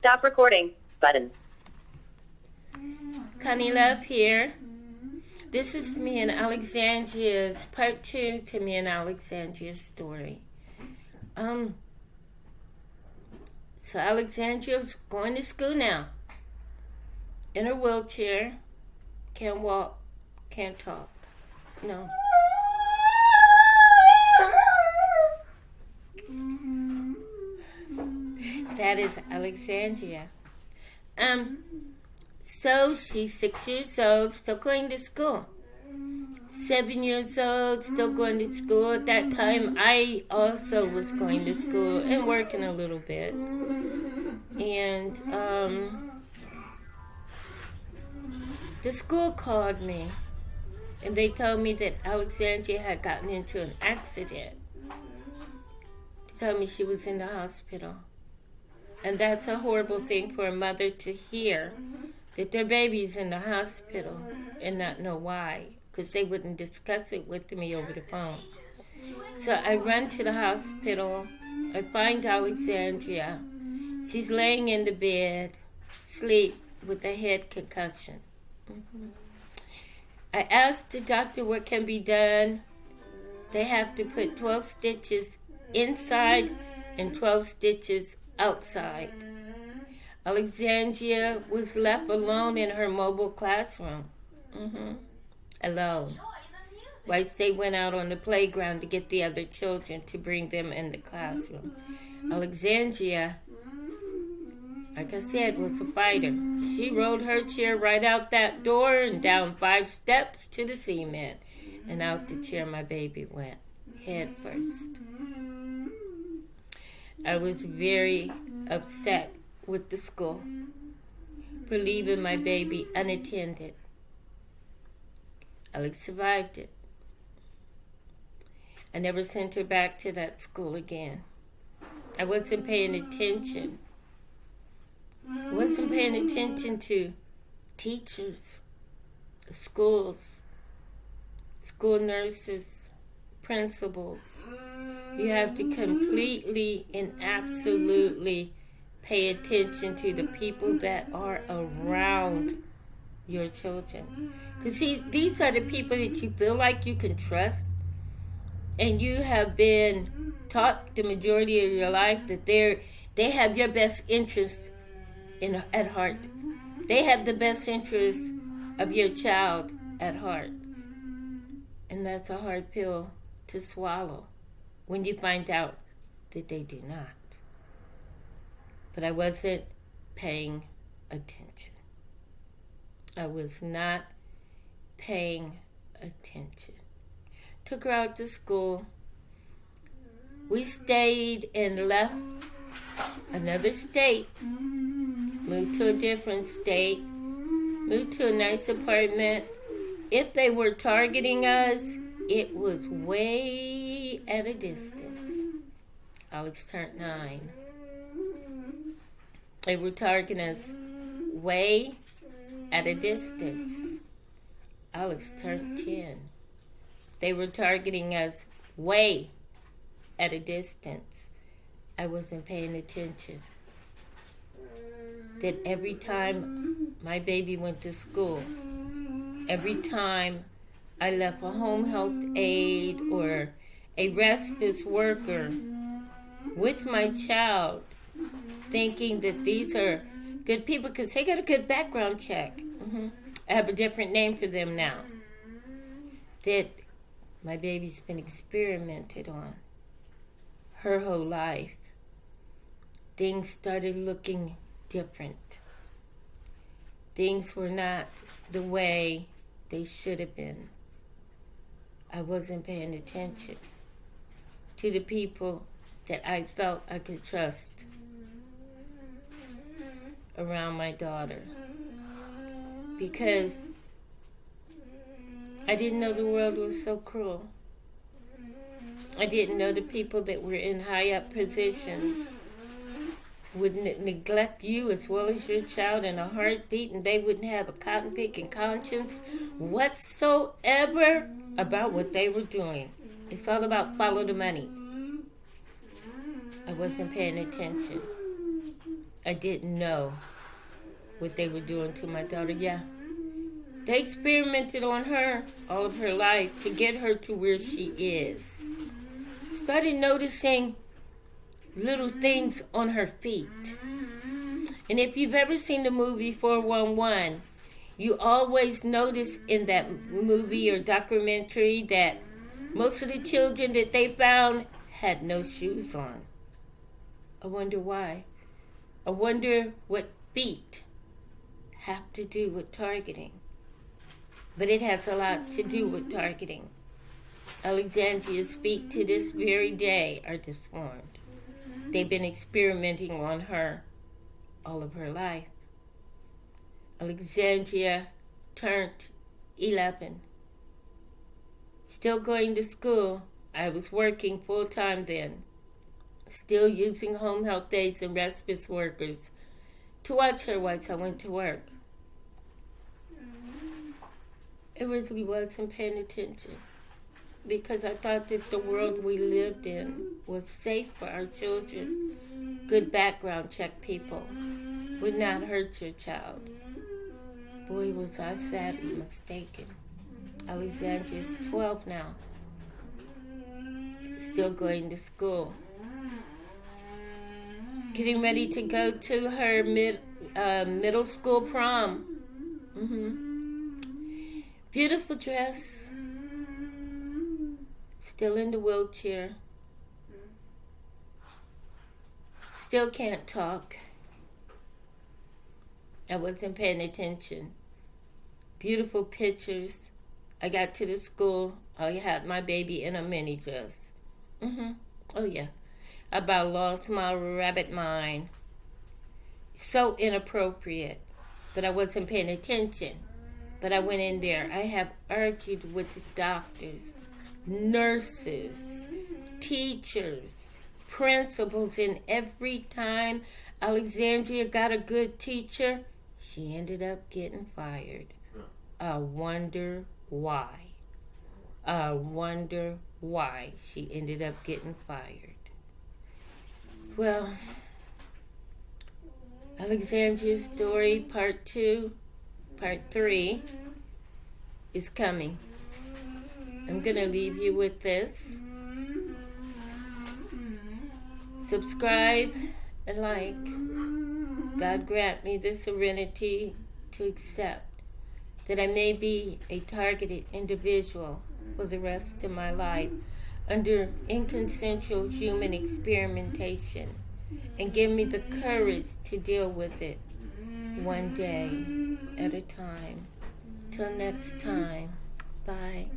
Stop recording. Button. Connie Love here. This is me and Alexandria's part 2 to me and Alexandria's story. So Alexandria's going to school now. In her wheelchair. Can't walk. Can't talk. No. That is Alexandria. So she's 6 years old, still going to school. 7 years old, still going to school. At that time, I also was going to school and working a little bit. And the school called me, and they told me that Alexandria had gotten into an accident. Told me she was in the hospital. And that's a horrible thing for a mother to hear, that their baby's in the hospital and not know why, because they wouldn't discuss it with me over the phone. So I run to the hospital. I find Alexandria. She's laying in the bed, asleep with a head concussion. I asked the doctor what can be done. They have to put 12 stitches inside and 12 stitches outside. Alexandria was left alone in her mobile classroom. Alone. Whilst they went out on the playground to get the other children to bring them in the classroom. Alexandria, like I said, was a fighter. She rolled her chair right out that door and down 5 steps to the cement. And out the chair my baby went, head first. I was very upset with the school for leaving my baby unattended. Alex survived it. I never sent her back to that school again. I wasn't paying attention. I wasn't paying attention to teachers, schools, school nurses, principals. You have to completely and absolutely pay attention to the people that are around your children. Because these are the people that you feel like you can trust. And you have been taught the majority of your life that they have your best interests at heart. They have the best interests of your child at heart. And that's a hard pill to swallow when you find out that they do not. But I wasn't paying attention. I was not paying attention. Took her out to school. We stayed and left another state. Moved to a different state. Moved to a nice apartment. If they were targeting us, it was way at a distance. Alex turned 9. They were targeting us way at a distance. Alex turned 10. They were targeting us way at a distance. I wasn't paying attention. That every time my baby went to school, every time I left a home health aide or a respite worker with my child, thinking that these are good people because they got a good background check. I have a different name for them now. That my baby's been experimented on her whole life. Things started looking different. Things were not the way they should have been. I wasn't paying attention to the people that I felt I could trust around my daughter. Because I didn't know the world was so cruel. I didn't know the people that were in high up positions would neglect you as well as your child in a heartbeat, and they wouldn't have a cotton picking conscience whatsoever about what they were doing. It's all about follow the money. I wasn't paying attention. I didn't know what they were doing to my daughter. Yeah. They experimented on her all of her life to get her to where she is. Started noticing little things on her feet. And if you've ever seen the movie 411, you always notice in that movie or documentary that most of the children that they found had no shoes on. I wonder why. I wonder what feet have to do with targeting. But it has a lot to do with targeting. Alexandria's feet to this very day are deformed. They've been experimenting on her all of her life. Alexandria turned 11. Still going to school. I was working full time then. Still using home health aides and respite workers to watch her whilst I went to work. I really wasn't paying attention because I thought that the world we lived in was safe for our children. Good background check people would not hurt your child. Boy, was I sadly mistaken. Alexandria's 12 now. Still going to school. Getting ready to go to her middle school prom. Beautiful dress. Still in the wheelchair. Still can't talk. I wasn't paying attention. Beautiful pictures. I got to the school. I had my baby in a mini dress. Oh yeah. About lost my rabbit mind. So inappropriate. But I wasn't paying attention. But I went in there. I have argued with the doctors, nurses, teachers, principals, and every time Alexandria got a good teacher, she ended up getting fired. I wonder why. I wonder why she ended up getting fired. Well, Alexandria's story, part 2, part 3 is coming. I'm going to leave you with this. Subscribe and like. God grant me the serenity to accept that I may be a targeted individual for the rest of my life under inconsensual human experimentation, and give me the courage to deal with it one day at a time. Till next time, bye.